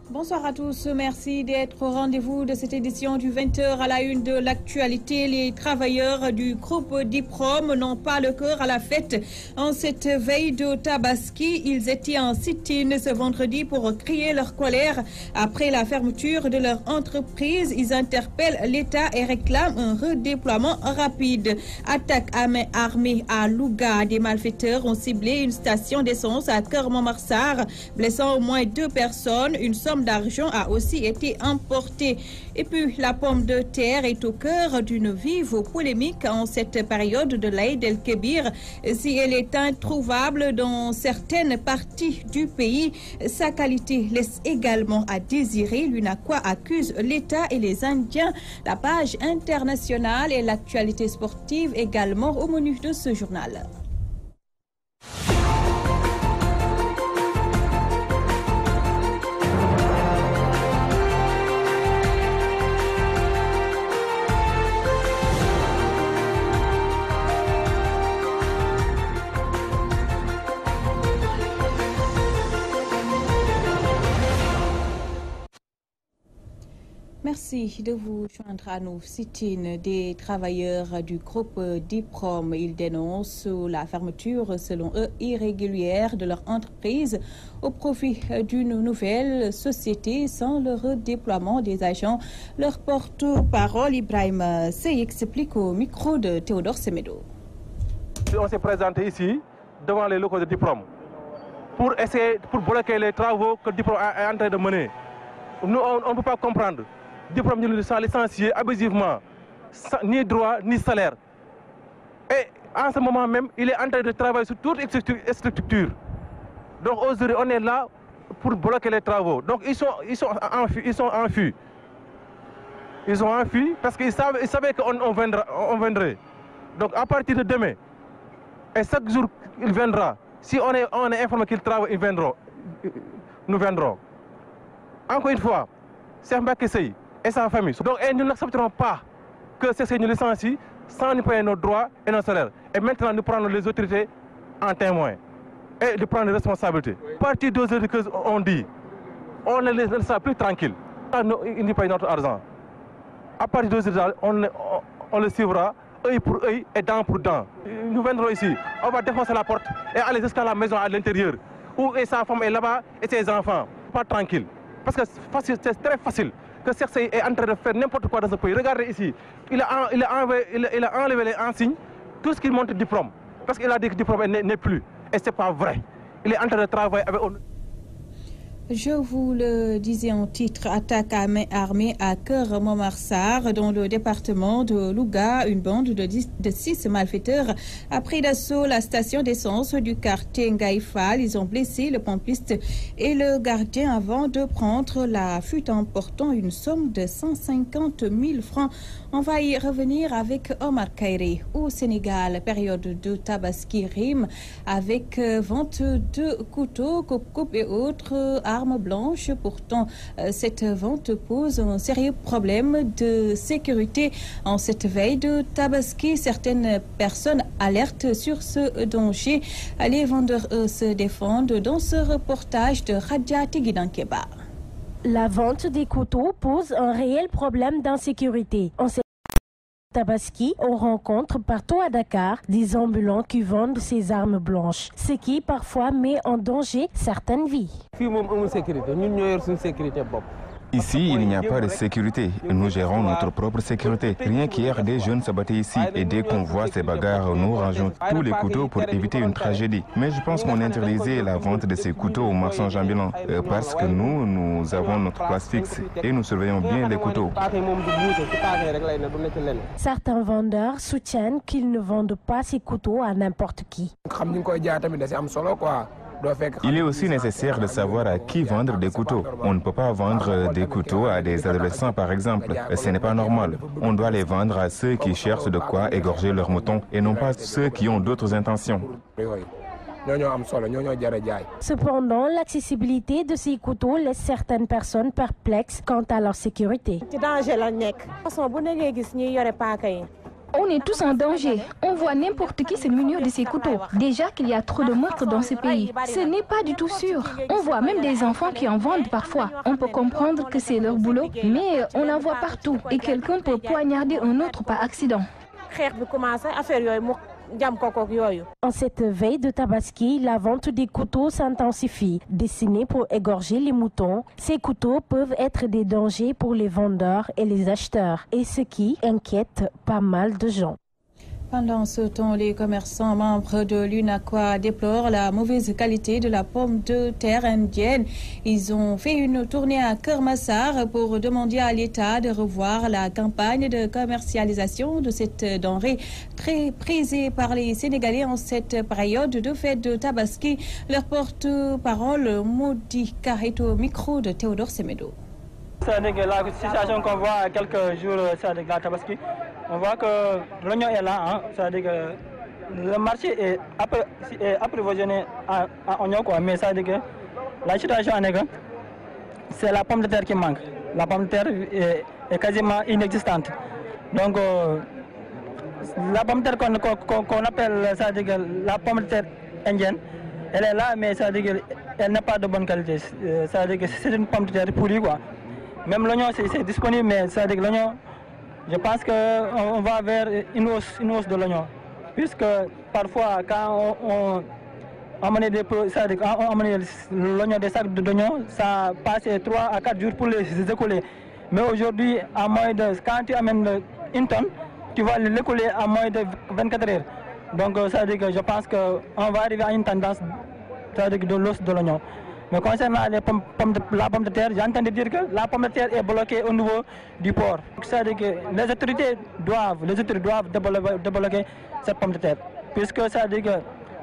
Bonsoir à tous, merci d'être au rendez-vous de cette édition du 20h à la une de l'actualité. Les travailleurs du groupe Diprom n'ont pas le cœur à la fête. En cette veille de Tabaski, ils étaient en sit-in ce vendredi pour crier leur colère. Après la fermeture de leur entreprise, ils interpellent l'État et réclament un redéploiement rapide. Attaque à main armée à Louga. Des malfaiteurs ont ciblé une station d'essence à Keur-Momar-Sarr, blessant au moins 2 personnes. Une somme d'argent a aussi été emportée. Et puis, la pomme de terre est au cœur d'une vive polémique en cette période de l'Aïd el-Kébir. Si elle est introuvable dans certaines parties du pays, sa qualité laisse également à désirer. L'UNACOIS accuse l'État et les Indiens. La page internationale et l'actualité sportive également au menu de ce journal. Merci de vous joindre à nous. Sit-in des travailleurs du groupe Diprom. Ils dénoncent la fermeture, selon eux, irrégulière de leur entreprise au profit d'une nouvelle société sans le redéploiement des agents. Leur porte-parole, Ibrahim Sey, explique au micro de Théodore Semedo. On s'est présenté ici devant les locaux de Diprom pour essayer, pour bloquer les travaux que Diprom est en train de mener. Nous, on ne peut pas comprendre. Diprom nous a licenciés abusivement, ni droit ni salaire. Et en ce moment même, il est en train de travailler sur toute structure. Donc aujourd'hui, on est là pour bloquer les travaux. Donc ils sont enfuis. Ils ont enfui parce qu'ils savaient qu'on viendrait. Donc à partir de demain, et chaque jour il viendra, si on est informé qu'ils travaillent, ils viendront. Nous viendrons. Encore une fois, Cheikh Mbacké Seye et sa famille. Donc nous n'accepterons pas que ces nous licencient sans nous payer nos droits et nos salaires. Et maintenant, nous prenons les autorités en témoin et de prendre les responsabilités. À partir d'aujourd'hui qu'on dit, on ne les laisse plus tranquilles. Ils nous payent notre argent. À partir d'aujourd'hui, on le suivra, œil pour œil et dent pour dent. Nous viendrons ici, on va défoncer la porte et aller jusqu'à la maison à l'intérieur, où sa femme est là-bas et ses enfants. Pas tranquille. Parce que c'est très facile que Cheikh est en train de faire n'importe quoi dans ce pays. Regardez ici, il a enlevé les insignes, tout ce qu'il montre Diprom. Parce qu'il a dit que Diprom n'est plus. Et ce n'est pas vrai. Il est en train de travailler avec... Je vous le disais en titre, attaque à main armée à Keur-Momar-Sarr, dans le département de Louga. Une bande de 6 malfaiteurs a pris d'assaut la station d'essence du quartier Ngaïfal. Ils ont blessé le pompiste et le gardien avant de prendre la fuite, emportant une somme de 150 000 francs. On va y revenir avec Omar Kairé. Au Sénégal, période de Tabaski rime avec vente de couteaux, coupe et autres armes blanches. Pourtant, cette vente pose un sérieux problème de sécurité. En cette veille de Tabaski, certaines personnes alertent sur ce danger. Les vendeurs se défendent dans ce reportage de Radia Tigui-Dankeba. La vente des couteaux pose un réel problème d'insécurité. En Tabaski, on rencontre partout à Dakar des ambulants qui vendent ces armes blanches, ce qui parfois met en danger certaines vies. Ici, il n'y a pas de sécurité. Nous gérons notre propre sécurité. Rien qu'hier, des jeunes se battaient ici. Et dès qu'on voit ces bagarres, nous rangeons tous les couteaux pour éviter une tragédie. Mais je pense qu'on interdisait la vente de ces couteaux aux marchands ambulants. Parce que nous avons notre place fixe et nous surveillons bien les couteaux. Certains vendeurs soutiennent qu'ils ne vendent pas ces couteaux à n'importe qui. Il est aussi nécessaire de savoir à qui vendre des couteaux. On ne peut pas vendre des couteaux à des adolescents, par exemple. Ce n'est pas normal. On doit les vendre à ceux qui cherchent de quoi égorger leurs moutons et non pas ceux qui ont d'autres intentions. Cependant, l'accessibilité de ces couteaux laisse certaines personnes perplexes quant à leur sécurité. On est tous en danger. On voit n'importe qui se munir de ces couteaux. Déjà qu'il y a trop de meurtres dans ce pays. Ce n'est pas du tout sûr. On voit même des enfants qui en vendent parfois. On peut comprendre que c'est leur boulot, mais on en voit partout. Et quelqu'un peut poignarder un autre par accident. En cette veille de Tabaski, la vente des couteaux s'intensifie. Destinés pour égorger les moutons, ces couteaux peuvent être des dangers pour les vendeurs et les acheteurs, et ce qui inquiète pas mal de gens. Pendant ce temps, les commerçants membres de l'UNACOIS déplorent la mauvaise qualité de la pomme de terre indienne. Ils ont fait une tournée à Kermassar pour demander à l'État de revoir la campagne de commercialisation de cette denrée très prisée par les Sénégalais en cette période de fête de Tabaski. Leur porte-parole, Modika, est au micro de Théodore Semedo. C'est-à-dire que la situation qu'on voit à quelques jours de la Tabaski, on voit que l'oignon est là, hein. C'est-à-dire que le marché est approvisionné en oignon, quoi. Mais c'est-à-dire que la situation est que c'est la pomme de terre qui manque. La pomme de terre est quasiment inexistante. Donc la pomme de terre qu'on appelle, c'est-à-dire que la pomme de terre indienne, elle est là, mais c'est-à-dire qu'elle n'a pas de bonne qualité. C'est-à-dire que c'est une pomme de terre pourrie, quoi. Même l'oignon, c'est disponible, mais c'est-à-dire que l'oignon, je pense qu'on va vers une hausse de l'oignon. Puisque parfois, quand on amenait l'oignon des sacs d'oignon, ça passe 3 à 4 jours pour les écouler. Mais aujourd'hui, quand tu amènes une tonne, tu vas l'écouler à moins de 24 heures. Donc, ça veut dire que je pense qu'on va arriver à une tendance de l'hausse de l'oignon. Mais concernant la pomme de terre, j'ai entendu dire que la pomme de terre est bloquée au niveau du port. C'est-à-dire que les autorités doivent débloquer cette pomme de terre. Puisque ça veut dire que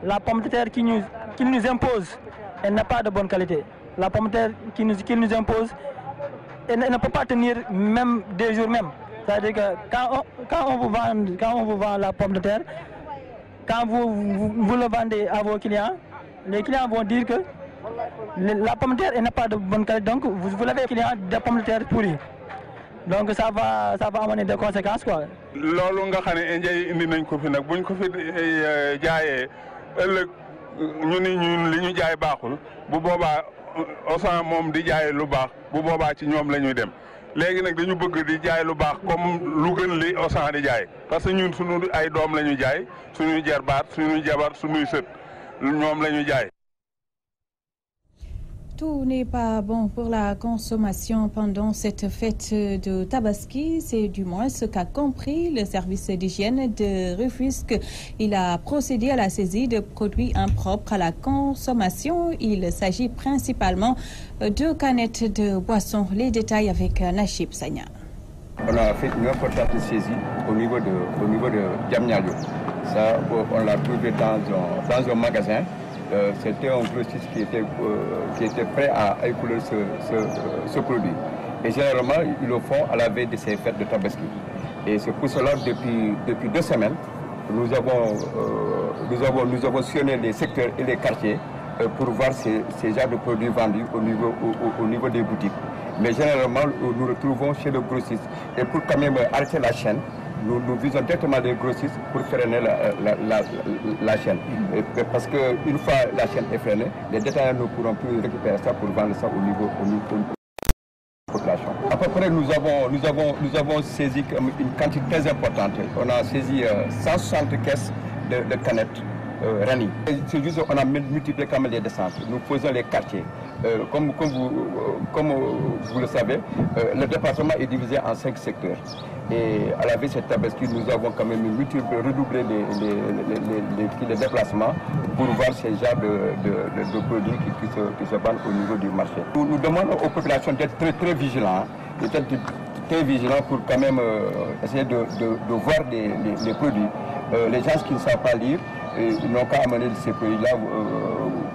la pomme de terre qu'ils nous imposent, elle n'a pas de bonne qualité. La pomme de terre qu'ils nous imposent, elle ne peut pas tenir même 2 jours même. C'est-à-dire que quand on vous vend la pomme de terre, quand vous le vendez à vos clients, les clients vont dire que la pomme de terre n'a pas de bonne qualité, donc vous l'avez client de pommes de terre pourries. Donc ça va amener des conséquences, quoi. Loolu nga xam ne Indien yi indi nañ ko fi nag buñ ko fi jaayee ëllëg ñun li ñu jaay baaxul bu boobaa Auchan moom di jaay lu baax bu boobaa ci ñoom la ñuy dem léegi nag dañu bëgg di jaay lu baax comme lu gën li Auchan di jaay parce que ñun suñu ay doom la ñuy jaay suñuy jarbaat suñuy jabar suñuy sët ñoom la ñuy jaay. Tout n'est pas bon pour la consommation pendant cette fête de Tabaski. C'est du moins ce qu'a compris le service d'hygiène de Rufisque. Il a procédé à la saisie de produits impropres à la consommation. Il s'agit principalement de canettes de boissons. Les détails avec Nachib Sagna. On a fait une importante saisie au niveau de Diamniadio. Ça, on l'a trouvé dans un magasin. C'était un grossiste qui était prêt à écouler ce produit. Et généralement, ils le font à la veille de ces fêtes de Tabaski. Et c'est pour cela que depuis 2 semaines, nous avons sillonné les secteurs et les quartiers pour voir ces genres de produits vendus au niveau des boutiques. Mais généralement, nous retrouvons chez le grossiste. Et pour quand même arrêter la chaîne, nous visons directement les grossistes pour freiner la chaîne. Parce qu'une fois la chaîne est freinée, les détaillants ne pourront plus récupérer ça pour vendre ça au niveau de la population. À peu près, nous avons saisi une quantité très importante. On a saisi 160 caisses de canettes. Rani. C'est juste qu'on a multiplié quand même les descentes. Nous faisons les quartiers. Comme vous le savez, le département est divisé en 5 secteurs. Et à la veille de cette Tabaski, nous avons quand même redoublé les déplacements pour voir ces genres de produits qui se vendent au niveau du marché. Nous demandons aux populations d'être très, très vigilants, très vigilants pour quand même essayer de voir les produits. Les gens qui ne savent pas lire, ils n'ont qu'à amener ces produits-là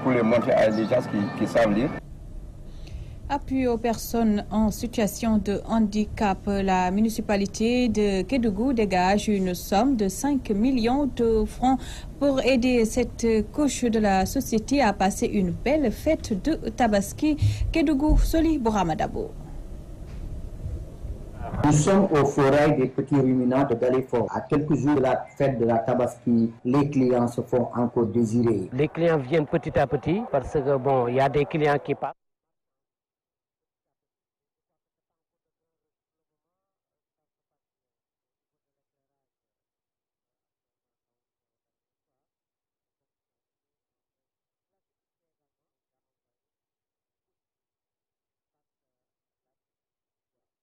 pour les montrer à des gens qui savent lire. Appui aux personnes en situation de handicap, la municipalité de Kédougou dégage une somme de 5 millions de francs pour aider cette couche de la société à passer une belle fête de Tabaski. Kédougou, Soli Bouramadabo. Nous sommes au forail des petits ruminants de Dalifort. À quelques jours de la fête de la Tabaski, les clients se font encore désirer. Les clients viennent petit à petit parce que bon, il y a des clients qui partent.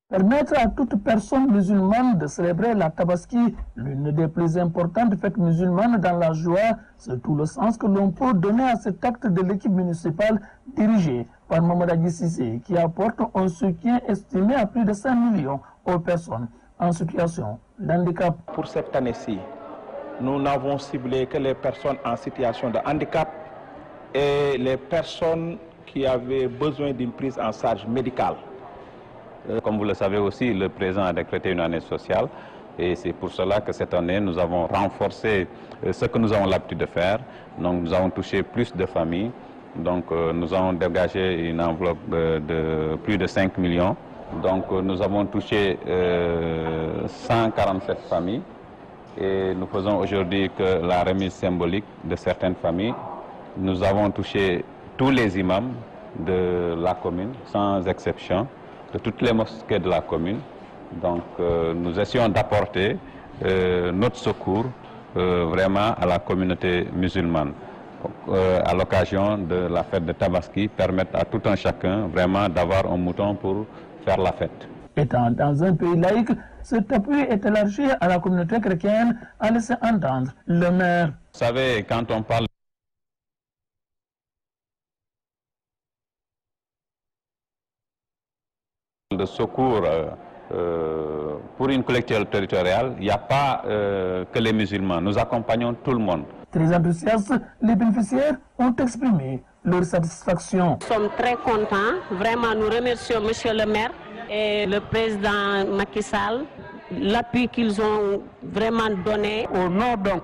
Permettre à toute personne musulmane de célébrer la Tabaski, l'une des plus importantes fêtes musulmanes dans la joie, c'est tout le sens que l'on peut donner à cet acte de l'équipe municipale dirigée par Mamadou Adji Cissé, qui apporte un soutien estimé à plus de 5 millions aux personnes en situation d'handicap. Pour cette année-ci, nous n'avons ciblé que les personnes en situation de handicap et les personnes qui avaient besoin d'une prise en charge médicale. Comme vous le savez aussi, le président a décrété une année sociale et c'est pour cela que cette année, nous avons renforcé ce que nous avons l'habitude de faire. Donc nous avons touché plus de familles. Donc nous avons dégagé une enveloppe de plus de 5 millions. Donc nous avons touché 147 familles et nous faisons aujourd'hui que la remise symbolique de certaines familles. Nous avons touché tous les imams de la commune, sans exception, de toutes les mosquées de la commune. Donc nous essayons d'apporter notre secours vraiment à la communauté musulmane. À l'occasion de la fête de Tabaski, permettre à tout un chacun vraiment d'avoir un mouton pour faire la fête. Étant dans un pays laïque, cet appui est élargi à la communauté chrétienne, a laissé entendre le maire. Vous savez, quand on parle de secours pour une collectivité territoriale, il n'y a pas que les musulmans. Nous accompagnons tout le monde. Très enthousiastes, les bénéficiaires ont exprimé leur satisfaction. Nous sommes très contents. Vraiment, nous remercions Monsieur le maire et le président Macky Sall, l'appui qu'ils ont vraiment donné. Au nom donc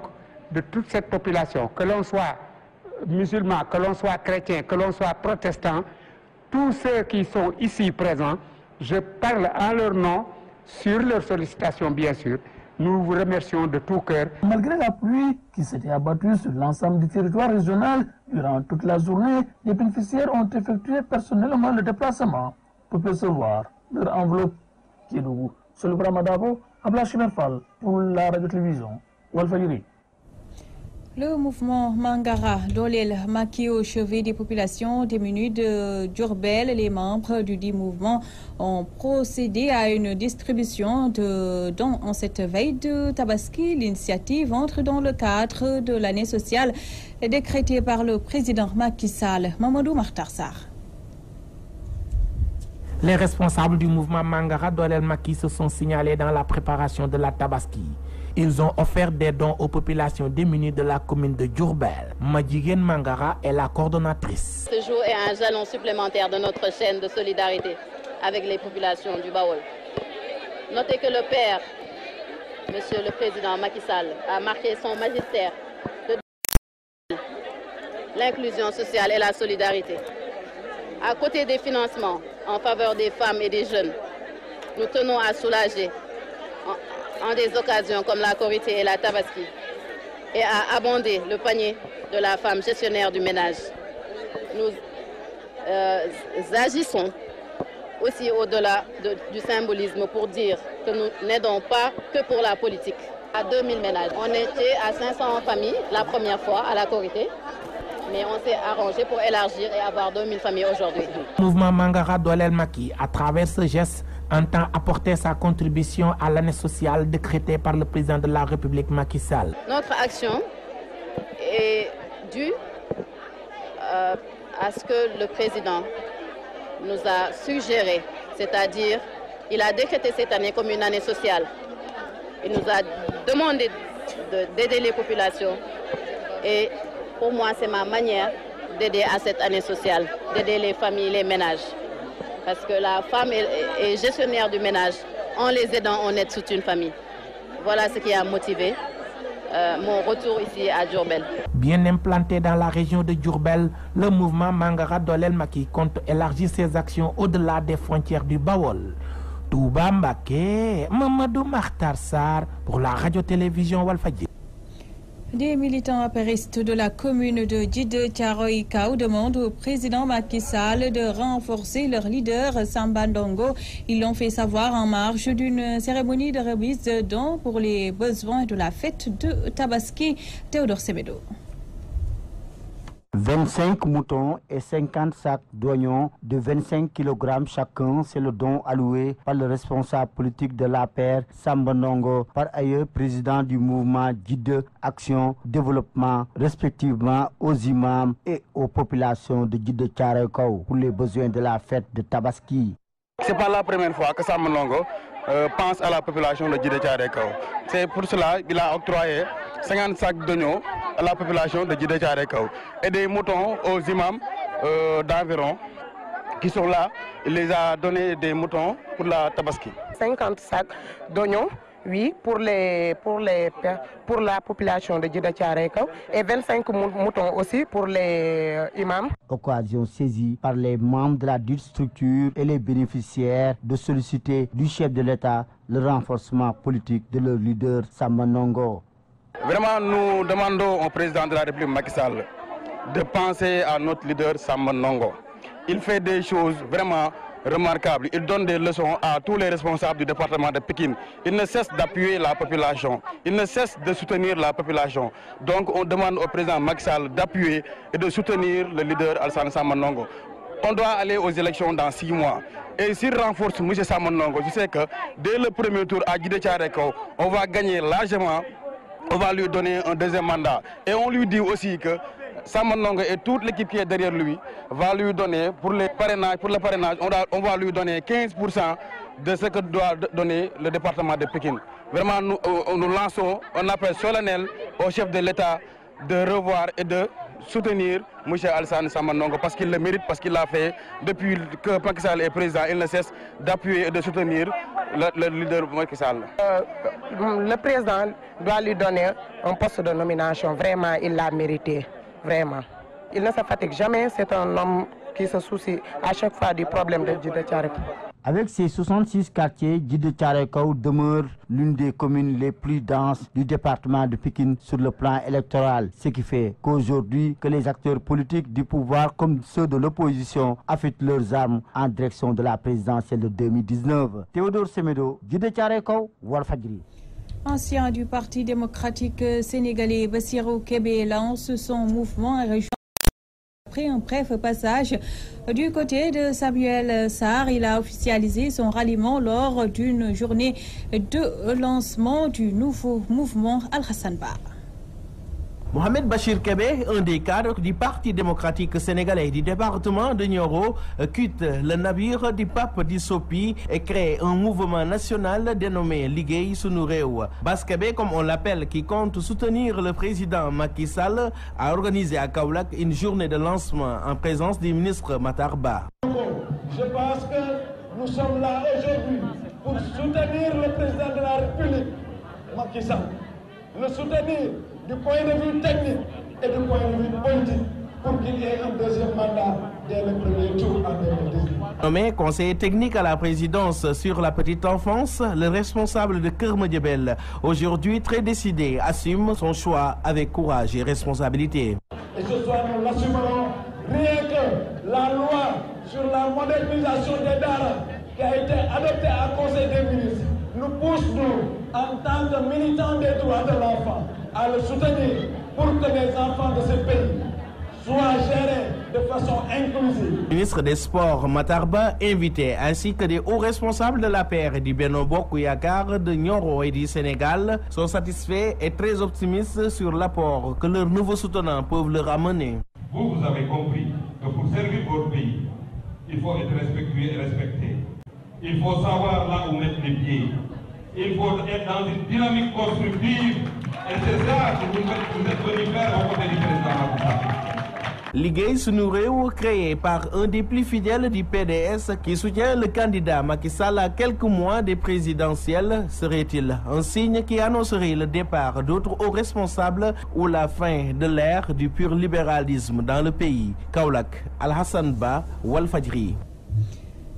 de toute cette population, que l'on soit musulman, que l'on soit chrétien, que l'on soit protestant, tous ceux qui sont ici présents, je parle en leur nom, sur leur sollicitation bien sûr. Nous vous remercions de tout cœur. Malgré la pluie qui s'était abattue sur l'ensemble du territoire régional, durant toute la journée, les bénéficiaires ont effectué personnellement le déplacement pour percevoir leur enveloppe. Kédougou, Solubra Madabo, Abla Chimerfal pour la radio-télévision Walfadjri. Le mouvement Mangara Dolel Maki au chevet des populations démunies de Diourbel, les membres du dit mouvement ont procédé à une distribution de dons en cette veille de Tabaski. L'initiative entre dans le cadre de l'année sociale décrétée par le président Macky Sall. Mamadou Martarsar. Les responsables du mouvement Mangara Dolel Maki se sont signalés dans la préparation de la Tabaski. Ils ont offert des dons aux populations démunies de la commune de Diourbel. Madjiguen Mangara est la coordonnatrice. Ce jour est un jalon supplémentaire de notre chaîne de solidarité avec les populations du Baol. Notez que le père, Monsieur le Président Macky Sall, a marqué son magistère de l'inclusion sociale et la solidarité. À côté des financements en faveur des femmes et des jeunes, nous tenons à soulager en des occasions comme la Korité et la Tabaski et à abonder le panier de la femme gestionnaire du ménage. Nous agissons aussi au-delà du symbolisme pour dire que nous n'aidons pas que pour la politique. À 2000 ménages, on était à 500 familles la première fois à la Korité, mais on s'est arrangé pour élargir et avoir 2000 familles aujourd'hui. Le mouvement Mangara Dolel Maki, à travers ce geste, entend apporter sa contribution à l'année sociale décrétée par le président de la République Macky Sall. Notre action est due à ce que le président nous a suggéré, c'est-à-dire il a décrété cette année comme une année sociale. Il nous a demandé d'aider les populations et pour moi c'est ma manière d'aider à cette année sociale, d'aider les familles, les ménages. Parce que la femme est gestionnaire du ménage. En les aidant, on aide toute une famille. Voilà ce qui a motivé mon retour ici à Diourbel. Bien implanté dans la région de Diourbel, le mouvement Mangara Dolel Maki compte élargir ses actions au-delà des frontières du Baol. Touba Mbacké, Mamadou Makhtar Sarr pour la radio-télévision Walfadjri. Des militants apéristes de la commune de Djiddah Thiaroye Kao demandent au président Macky Sall de renforcer leur leader Samba Ndongo. Ils l'ont fait savoir en marge d'une cérémonie de remise de dons pour les besoins de la fête de Tabaski. Théodore Semedo. 25 moutons et 50 sacs d'oignons de 25 kg chacun, c'est le don alloué par le responsable politique de l'APR, Samba Ndongo, par ailleurs président du mouvement Djiddah Action Développement, respectivement aux imams et aux populations de Djiddah Thiaroye Kao pour les besoins de la fête de Tabaski. C'est pas la première fois que Samba Ndongo pense à la population de Djiddah Thiaroye Kao. C'est pour cela qu'il a octroyé 50 sacs d'oignons à la population de Djiddah Thiaroye Kao et des moutons aux imams d'environ qui sont là. Il les a donné des moutons pour la Tabaski. 50 sacs d'oignons, oui, pour la population de Djiddah Thiaroye Kao et 25 moutons aussi pour les imams. Occasion saisie par les membres de la dite structure et les bénéficiaires de solliciter du chef de l'État le renforcement politique de leur leader Samba Ndongo. Vraiment, nous demandons au président de la République Macky Sall de penser à notre leader Samba Ndongo. Il fait des choses vraiment remarquables. Il donne des leçons à tous les responsables du département de Pikine. Il ne cesse d'appuyer la population. Il ne cesse de soutenir la population. Donc on demande au président Macky Sall d'appuyer et de soutenir le leader Alassane Samba Ndongo. On doit aller aux élections dans 6 mois. Et s'il renforce M. Samba Ndongo, je sais que dès le premier tour à Djiddah Thiaroye Kao, on va gagner largement. On va lui donner un deuxième mandat. Et on lui dit aussi que Samba Ndongo et toute l'équipe qui est derrière lui va lui donner pour le parrainage, on va lui donner 15% de ce que doit donner le département de Pikine. Vraiment, nous lançons un appel solennel au chef de l'État de revoir et de soutenir M. Alassane Samba Ndongo parce qu'il le mérite, parce qu'il l'a fait depuis que Macky Sall est président. Il ne cesse d'appuyer et de soutenir le leader Macky Sall. Le président doit lui donner un poste de nomination. Vraiment, il l'a mérité. Vraiment. Il ne se fatigue jamais. C'est un homme qui se soucie à chaque fois du problème de Djiddah Thiaroye Kao. Avec ses 66 quartiers, Djiddah Thiaroye Kao demeure l'une des communes les plus denses du département de Pikine sur le plan électoral. Ce qui fait qu'aujourd'hui, que les acteurs politiques du pouvoir comme ceux de l'opposition affûtent leurs armes en direction de la présidentielle de 2019. Théodore Semedo, Djiddah Thiaroye Kao, Walfadjri. Ancien du Parti démocratique sénégalais, Bassirou Kébé lance son mouvement et rejoint. Après un bref passage du côté de Samuel Sarr, il a officialisé son ralliement lors d'une journée de lancement du nouveau mouvement Al-Hassan Ba. Mohamed Bachir Kébé, un des cadres du Parti démocratique sénégalais du département de Nioro, quitte le navire du pape d'Issopi et crée un mouvement national dénommé Liguey Sunu Réew. Bass Kébé, comme on l'appelle, qui compte soutenir le président Macky Sall, a organisé à Kaolack une journée de lancement en présence du ministre Matar Ba. Je pense que nous sommes là aujourd'hui pour soutenir le président de la République, Macky Sall. Le soutenir du point de vue technique et du point de vue politique pour qu'il y ait un deuxième mandat dès le premier tour en 2018. Nommé conseiller technique à la présidence sur la petite enfance, le responsable de Kermediabel, aujourd'hui très décidé, assume son choix avec courage et responsabilité. Et ce soir, nous l'assumerons. Rien que la loi sur la modernisation des Dara qui a été adoptée à Conseil des ministres nous pousse, nous, en tant que militants des droits de l'enfant, à le soutenir pour que les enfants de ce pays soient gérés de façon inclusive. Le ministre des Sports Matar Ba, invité, ainsi que des hauts responsables de l'APR et du Benno Bokk Yakaar de Nioro et du Sénégal, sont satisfaits et très optimistes sur l'apport que leurs nouveaux soutenants peuvent leur amener. Vous avez compris que pour servir votre pays, il faut être respectueux et respecté. Il faut savoir là où mettre les pieds. Il faut être dans une dynamique constructive. Et c'est ça que vous êtes venus faire aux côtés du président Macky Sall. Liguey Sunu Réew, créé par un des plus fidèles du PDS qui soutient le candidat Macky Sall à quelques mois des présidentielles, serait-il un signe qui annoncerait le départ d'autres hauts responsables ou la fin de l'ère du pur libéralisme dans le pays? Kaolack, Al-Hassan Ba, Walfadjri.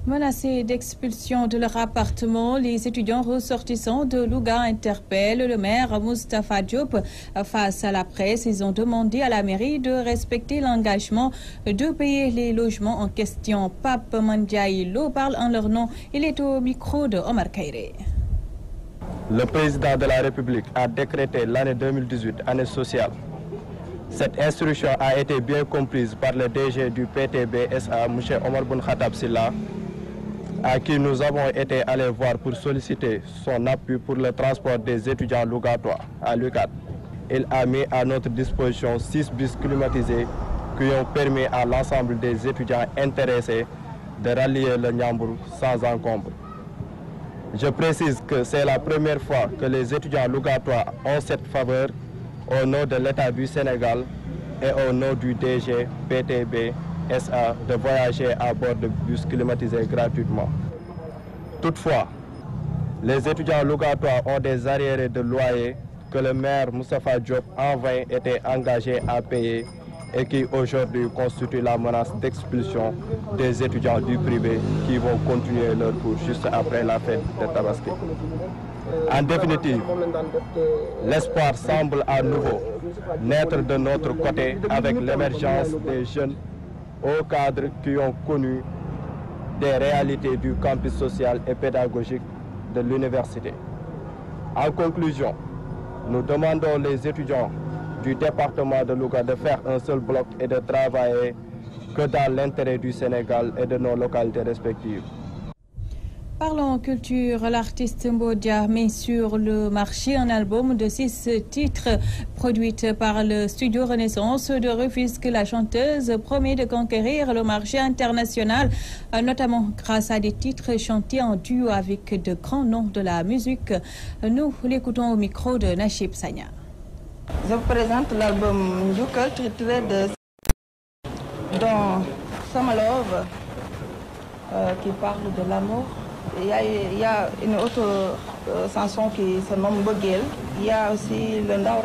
Menacés d'expulsion de leur appartement, les étudiants ressortissants de Louga interpellent le maire Moustapha Diop. Face à la presse, ils ont demandé à la mairie de respecter l'engagement de payer les logements en question. Pape Mandiaï Lo parle en leur nom. Il est au micro de Omar Kairé. Le président de la République a décrété l'année 2018 année sociale. Cette instruction a été bien comprise par le DG du PTB-SA, M. Omar Boun Khattab Silla, à qui nous avons été allés voir pour solliciter son appui pour le transport des étudiants lougatois à l'UCAD. Il a mis à notre disposition 6 bus climatisés qui ont permis à l'ensemble des étudiants intéressés de rallier le Niambour sans encombre. Je précise que c'est la première fois que les étudiants lougatois ont cette faveur au nom de l'État du Sénégal et au nom du DG PTB SA de voyager à bord de bus climatisés gratuitement. Toutefois, les étudiants lougatois ont des arriérés de loyer que le maire Moustapha Diop en vain était engagé à payer et qui aujourd'hui constituent la menace d'expulsion des étudiants du privé qui vont continuer leur cours juste après la fête de Tabaski. En définitive, l'espoir semble à nouveau naître de notre côté avec l'émergence des jeunes hauts cadres qui ont connu des réalités du campus social et pédagogique de l'université. En conclusion, nous demandons les étudiants du département de Louga de faire un seul bloc et de travailler que dans l'intérêt du Sénégal et de nos localités respectives. Parlons culture, l'artiste Mbodia met sur le marché un album de 6 titres produit par le studio Renaissance de Rufisque. La chanteuse promet de conquérir le marché international, notamment grâce à des titres chantés en duo avec de grands noms de la musique. Nous l'écoutons au micro de Nachib Sanya. Je vous présente l'album Ndjoukal, titré dans Sama Love, qui parle de l'amour. Il y a une autre chanson qui se nomme Bogel. Il y a aussi le Ndaw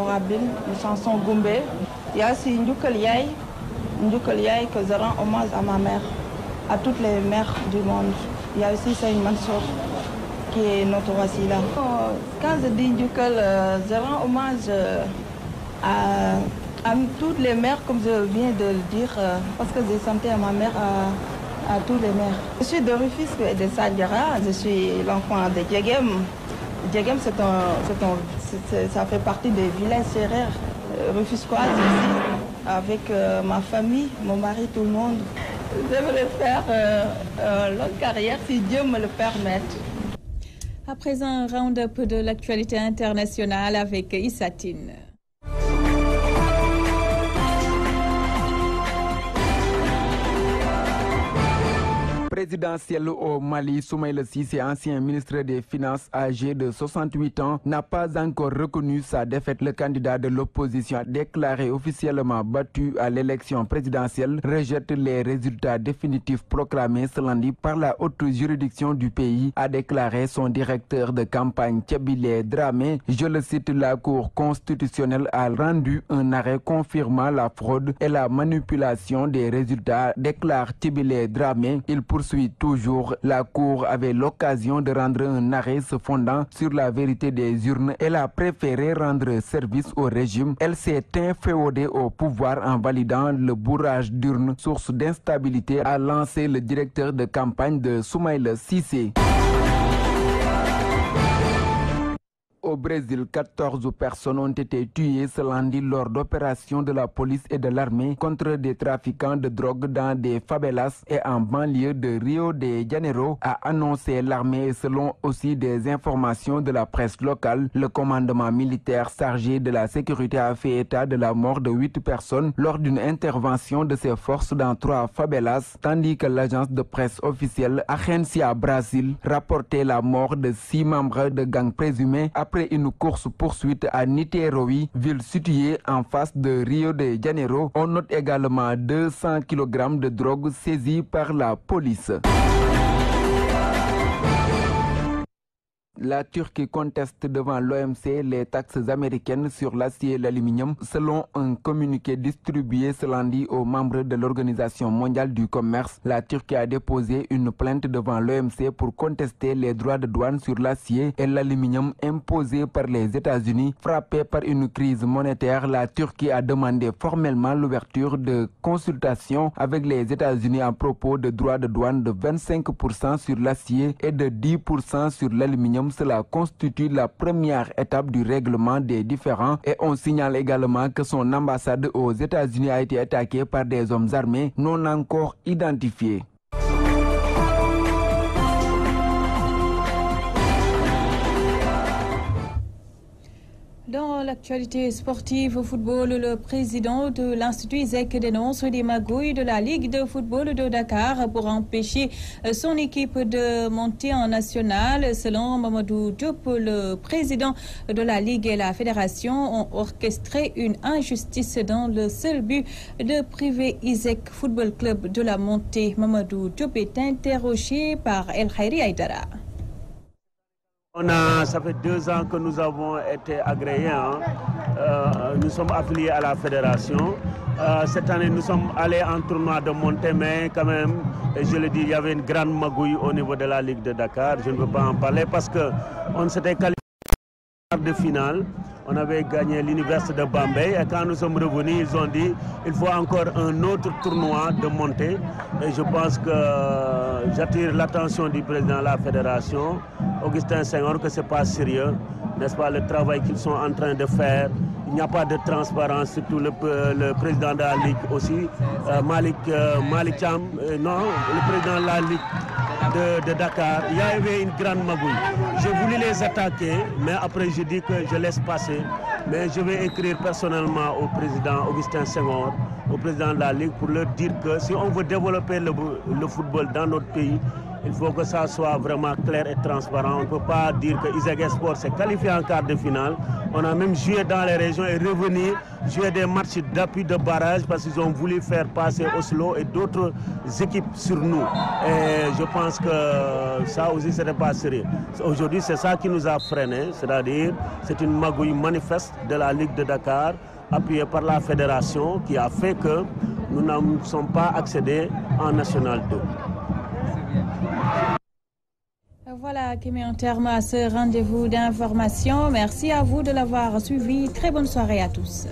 Rabin, une chanson Goumbé. Il y a aussi Ndjoukal Yaye que je rends hommage à ma mère, à toutes les mères du monde. Il y a aussi Seyni Mansour qui est notre wasila. Quand je dis Ndjoukal, je rends hommage à toutes les mères, comme je viens de le dire, parce que j'ai chanté à ma mère, à tous les mères. Je suis de Rufisque et de Sandiara, je suis l'enfant de Djegem. Djegem, ça fait partie des villages sérères rufisquoises ici, avec ma famille, mon mari, tout le monde. J'aimerais faire une longue carrière si Dieu me le permet. À présent, un round-up de l'actualité internationale avec Issatine. Présidentiel au Mali, Soumaïla Cissé, ancien ministre des Finances âgé de 68 ans, n'a pas encore reconnu sa défaite. Le candidat de l'opposition a déclaré officiellement battu à l'élection présidentielle, rejette les résultats définitifs proclamés ce lundi par la haute juridiction du pays, a déclaré son directeur de campagne Tchabile Dramé. Je le cite, la Cour constitutionnelle a rendu un arrêt confirmant la fraude et la manipulation des résultats, déclare Tchabile Dramé. Il poursuit toujours, la Cour avait l'occasion de rendre un arrêt se fondant sur la vérité des urnes. Elle a préféré rendre service au régime. Elle s'est inféodée au pouvoir en validant le bourrage d'urnes, source d'instabilité, a lancé le directeur de campagne de Soumaïla Cissé. Au Brésil, 14 personnes ont été tuées ce lundi lors d'opérations de la police et de l'armée contre des trafiquants de drogue dans des favelas et en banlieue de Rio de Janeiro, a annoncé l'armée. Selon aussi des informations de la presse locale, le commandement militaire chargé de la sécurité a fait état de la mort de 8 personnes lors d'une intervention de ses forces dans 3 favelas, tandis que l'agence de presse officielle Agência Brasil rapportait la mort de 6 membres de gangs présumés après une course-poursuite à Niterói, ville située en face de Rio de Janeiro. On note également 200 kg de drogue saisie par la police. La Turquie conteste devant l'OMC les taxes américaines sur l'acier et l'aluminium, selon un communiqué distribué ce lundi aux membres de l'Organisation mondiale du commerce. La Turquie a déposé une plainte devant l'OMC pour contester les droits de douane sur l'acier et l'aluminium imposés par les États-Unis. Frappée par une crise monétaire, la Turquie a demandé formellement l'ouverture de consultations avec les États-Unis à propos de droits de douane de 25% sur l'acier et de 10% sur l'aluminium. Cela constitue la première étape du règlement des différends et on signale également que son ambassade aux États-Unis a été attaquée par des hommes armés non encore identifiés. Dans l'actualité sportive au football, le président de l'Institut ISEC dénonce des magouilles de la Ligue de football de Dakar pour empêcher son équipe de monter en national. Selon Mamadou Diop, le président de la Ligue et la Fédération ont orchestré une injustice dans le seul but de priver ISEC Football Club de la montée. Mamadou Diop est interrogé par El Khairi Aïdara. Ça fait 2 ans que nous avons été agréés. Nous sommes affiliés à la fédération. Cette année, nous sommes allés en tournoi de montée, mais quand même, je le dis, il y avait une grande magouille au niveau de la Ligue de Dakar. Je ne veux pas en parler parce qu'on s'était qualifié de finale. On avait gagné l'université de Bambey et quand nous sommes revenus, ils ont dit qu'il faut encore un autre tournoi de montée. Et je pense que j'attire l'attention du président de la fédération, Augustin Senghor, que ce n'est pas sérieux, n'est-ce pas, le travail qu'ils sont en train de faire. Il n'y a pas de transparence, surtout le président de la Ligue aussi, Malik Cham, non, le président de la Ligue de Dakar, il y avait une grande magouille. J'ai voulu les attaquer, mais après je dis que je laisse passer. Mais je vais écrire personnellement au président Augustin Senghor, au président de la Ligue, pour leur dire que si on veut développer le football dans notre pays, il faut que ça soit vraiment clair et transparent. On ne peut pas dire que ISEG Sport s'est qualifié en quart de finale. On a même joué dans les régions et revenir jouer des matchs d'appui de barrage parce qu'ils ont voulu faire passer Oslo et d'autres équipes sur nous. Et je pense que ça aussi, ce n'est pas sérieux. Aujourd'hui, c'est ça qui nous a freinés, c'est-à-dire c'est une magouille manifeste de la Ligue de Dakar, appuyée par la fédération, qui a fait que nous ne sommes pas accédés en National 2. Voilà qui met un terme à ce rendez-vous d'information. Merci à vous de l'avoir suivi. Très bonne soirée à tous.